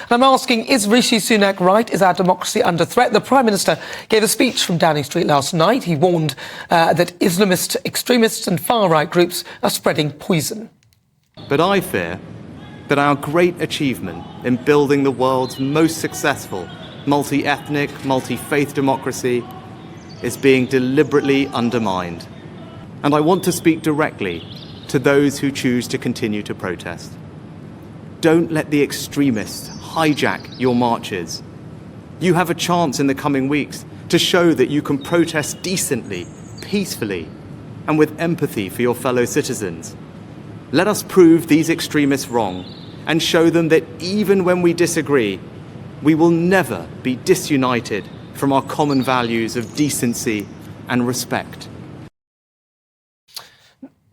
And I'm asking, is Rishi Sunak right? Is our democracy under threat? The Prime Minister gave a speech from Downing Street last night. He warned that Islamist extremists and far-right groups are spreading poison. But I fear that our great achievement in building the world's most successful multi-ethnic, multi-faith democracy is being deliberately undermined. And I want to speak directly to those who choose to continue to protest. Don't let the extremists hijack your marches. You have a chance in the coming weeks to show that you can protest decently, peacefully, and with empathy for your fellow citizens. Let us prove these extremists wrong and show them that even when we disagree, we will never be disunited from our common values of decency and respect.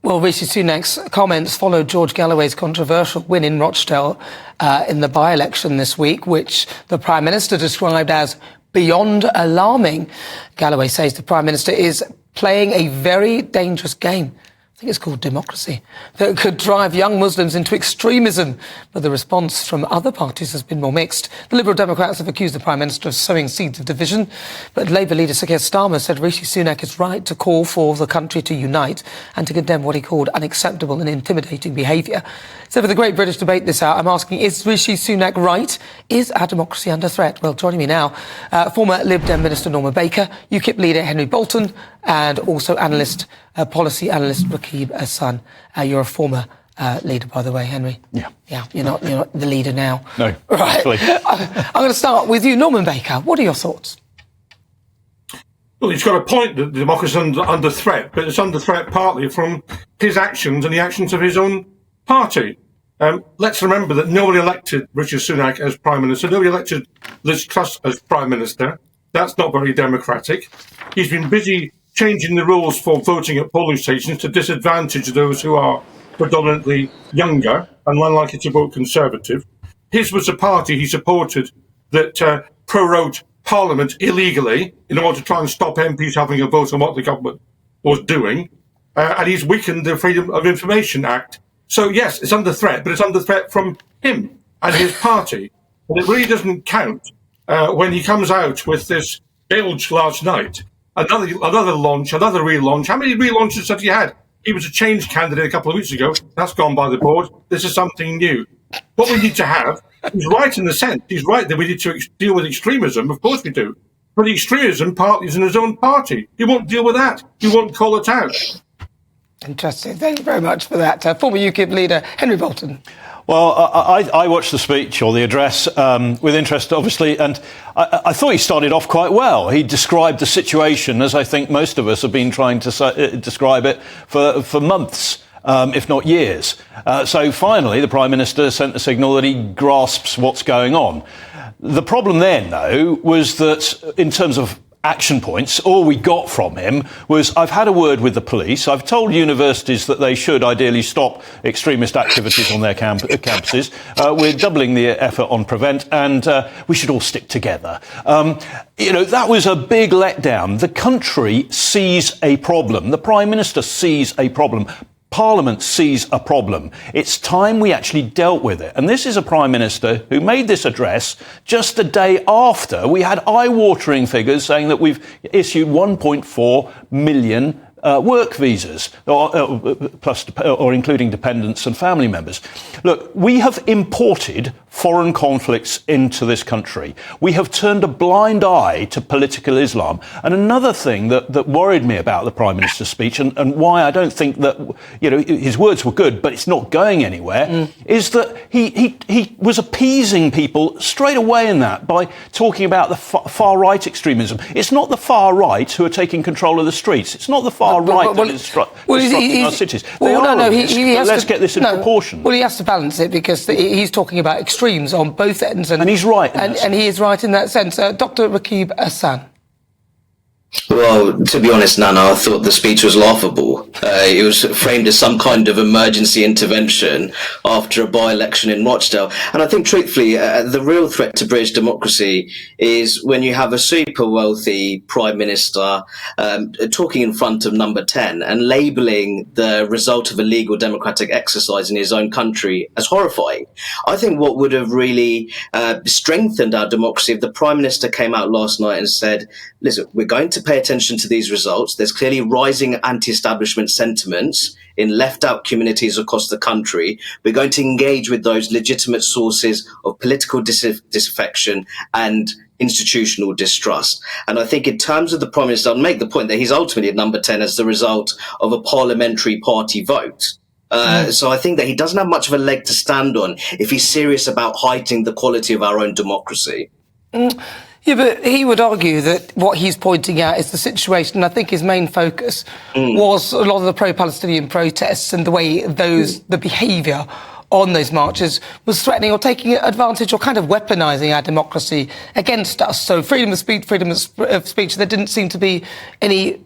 Well, Rishi Sunak's comments followed George Galloway's controversial win in Rochdale in the by-election this week, which the Prime Minister described as beyond alarming. Galloway says the Prime Minister is playing a very dangerous game. I think it's called democracy, that could drive young Muslims into extremism. But the response from other parties has been more mixed. The Liberal Democrats have accused the Prime Minister of sowing seeds of division. But Labour leader Sir Keir Starmer said Rishi Sunak is right to call for the country to unite and to condemn what he called unacceptable and intimidating behaviour. So for the Great British Debate this hour, I'm asking, is Rishi Sunak right? Is our democracy under threat? Well, joining me now, former Lib Dem Minister Norman Baker, UKIP leader Henry Bolton, and also policy analyst Rakib Ehsan. You're a former leader, by the way, Henry. Yeah. Yeah, you're not the leader now. No, right. actually. I'm going to start with you, Norman Baker. What are your thoughts? Well, he's got a point that the democracy is under threat, but it's under threat partly from his actions and the actions of his own party. Let's remember that nobody elected Rishi Sunak as Prime Minister. Nobody elected Liz Truss as Prime Minister. That's not very democratic. He's been busy changing the rules for voting at polling stations to disadvantage those who are predominantly younger and unlikely to vote Conservative. His was a party he supported that prorogued Parliament illegally in order to try and stop MPs having a vote on what the government was doing. And he's weakened the Freedom of Information Act. So, yes, it's under threat, but it's under threat from him and his party. And it really doesn't count when he comes out with this bilge last night. Another launch, another relaunch. How many relaunches have you had? He was a change candidate a couple of weeks ago. That's gone by the board. This is something new. What we need to have, he's right in the sense, he's right that we need to deal with extremism. Of course we do. But the extremism partly is in his own party. He won't deal with that. He won't call it out. Interesting. Thank you very much for that. Former UKIP leader Henry Bolton. Well, I watched the speech or the address with interest, obviously, and I thought he started off quite well. He described the situation as I think most of us have been trying to describe it for months, if not years. So finally, the Prime Minister sent a signal that he grasps what's going on. The problem then, though, was that in terms of action points, all we got from him was, I've had a word with the police, I've told universities that they should ideally stop extremist activities on their campuses, we're doubling the effort on Prevent, and we should all stick together. That was a big letdown. The country sees a problem. The Prime Minister sees a problem. Parliament sees a problem. It's time we actually dealt with it. And this is a Prime Minister who made this address just a day after we had eye-watering figures saying that we've issued 1.4 million work visas, or including dependents and family members. Look, we have imported foreign conflicts into this country. We have turned a blind eye to political Islam. And another thing that worried me about the Prime Minister's speech, and why I don't think that, his words were good, but it's not going anywhere, is that he was appeasing people straight away in that by talking about the far-right extremism. It's not the far-right who are taking control of the streets. It's not the far-right that is disrupting our cities. Let's get this in proportion. Well, he has to balance it because he's talking about extremes on both ends. And he's right. And he is right in that sense. Dr. Rakib Ehsan. Well, to be honest, Nana, I thought the speech was laughable. It was framed as some kind of emergency intervention after a by-election in Rochdale. And I think, truthfully, the real threat to British democracy is when you have a super wealthy Prime Minister talking in front of Number 10 and labelling the result of a legal democratic exercise in his own country as horrifying. I think what would have really strengthened our democracy if the Prime Minister came out last night and said, listen, we're going to pay attention to these results. There's clearly rising anti-establishment sentiments in left-out communities across the country. We're going to engage with those legitimate sources of political disaffection and institutional distrust. And I think in terms of the Prime Minister, I'll make the point that he's ultimately at number 10 as the result of a parliamentary party vote. So I think that he doesn't have much of a leg to stand on if he's serious about heightening the quality of our own democracy. Yeah, but he would argue that what he's pointing out is the situation. I think his main focus was a lot of the pro-Palestinian protests and the way the behaviour on those marches was threatening or taking advantage or kind of weaponising our democracy against us. So freedom of speech, there didn't seem to be any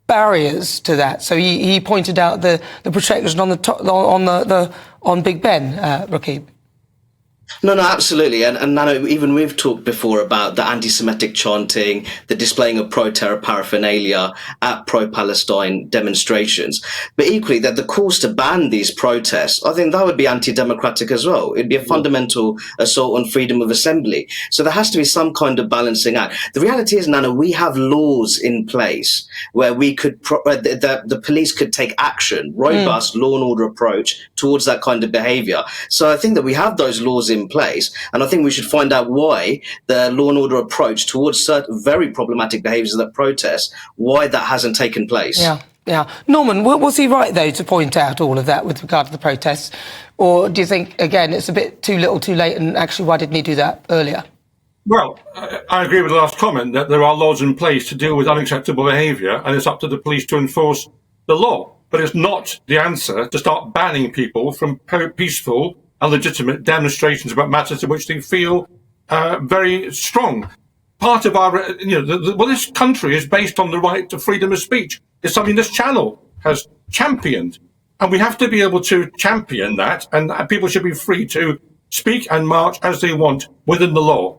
barriers to that. So he pointed out the protection on Big Ben, Rakib. No, absolutely. And Nano, even we've talked before about the anti-Semitic chanting, the displaying of pro-terror paraphernalia at pro-Palestine demonstrations. But equally, that the calls to ban these protests, I think that would be anti-democratic as well. It'd be a fundamental assault on freedom of assembly. So there has to be some kind of balancing act. The reality is, Nano, we have laws in place where we could, the police could take action, robust law and order approach towards that kind of behaviour. So I think that we have those laws in place, and I think we should find out why the law and order approach towards certain very problematic behaviours of that protest, why that hasn't taken place. Yeah. Norman, was he right, though, to point out all of that with regard to the protests? Or do you think, again, it's a bit too little too late, and actually why didn't he do that earlier? Well, I agree with the last comment that there are laws in place to deal with unacceptable behaviour, and it's up to the police to enforce the law. But it's not the answer to start banning people from peaceful and legitimate demonstrations about matters to which they feel very strong. Part of our, this country is based on the right to freedom of speech. It's something this channel has championed. And we have to be able to champion that, and people should be free to speak and march as they want within the law.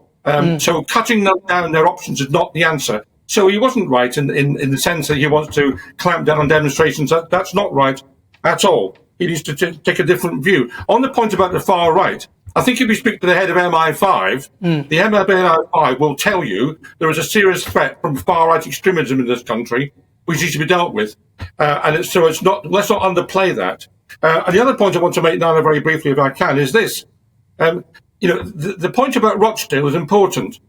So cutting down their options is not the answer. So he wasn't right in the sense that he wants to clamp down on demonstrations. That's not right at all. He needs to take a different view. On the point about the far right, I think if you speak to the head of MI5, the MI5 will tell you there is a serious threat from far-right extremism in this country, which needs to be dealt with. Let's not underplay that. And the other point I want to make, Nana, very briefly, if I can, is this. The point about Rochdale is important.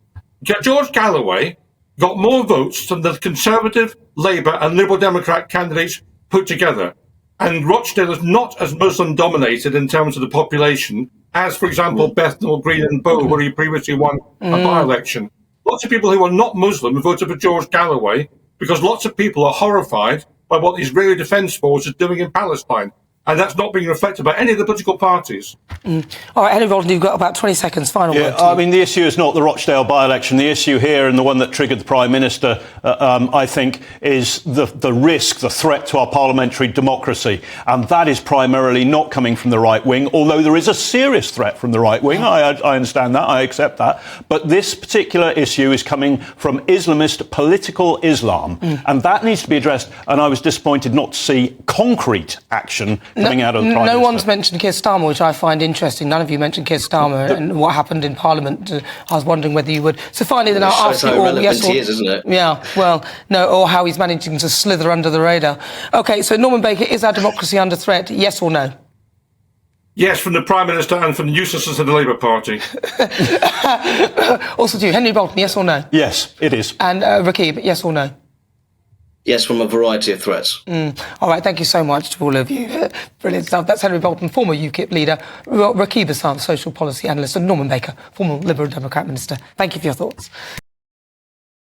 George Galloway got more votes than the Conservative, Labour and Liberal Democrat candidates put together. And Rochdale is not as Muslim-dominated in terms of the population as, for example, Bethnal Green and Bow, where he previously won a by-election. Lots of people who are not Muslim voted for George Galloway because lots of people are horrified by what the Israeli Defence Force is doing in Palestine. And that's not being reflected by any of the political parties. All right, Henry Bolton, you've got about 20 seconds. Final word to you. I mean, the issue is not the Rochdale by-election. The issue here, and the one that triggered the Prime Minister, I think, is the risk, the threat to our parliamentary democracy. And that is primarily not coming from the right wing, although there is a serious threat from the right wing. I understand that. I accept that. But this particular issue is coming from Islamist political Islam. And that needs to be addressed. And I was disappointed not to see concrete action coming out of the Prime Minister. No one's mentioned Keir Starmer, which I find interesting. None of you mentioned Keir Starmer and what happened in Parliament. I was wondering whether you would. So finally, then I'll ask you all. Yes, he is, isn't it? Yeah, well, no, or how he's managing to slither under the radar. OK, so Norman Baker, is our democracy under threat? Yes or no? Yes, from the Prime Minister and from the uselessness of the Labour Party. Also to you, Henry Bolton, yes or no? Yes, it is. And Rakib, yes or no? Yes, from a variety of threats. All right, thank you so much to all of you. Brilliant stuff. That's Henry Bolton, former UKIP leader, Rakib Ehsan, social policy analyst, and Norman Baker, former Liberal Democrat minister. Thank you for your thoughts.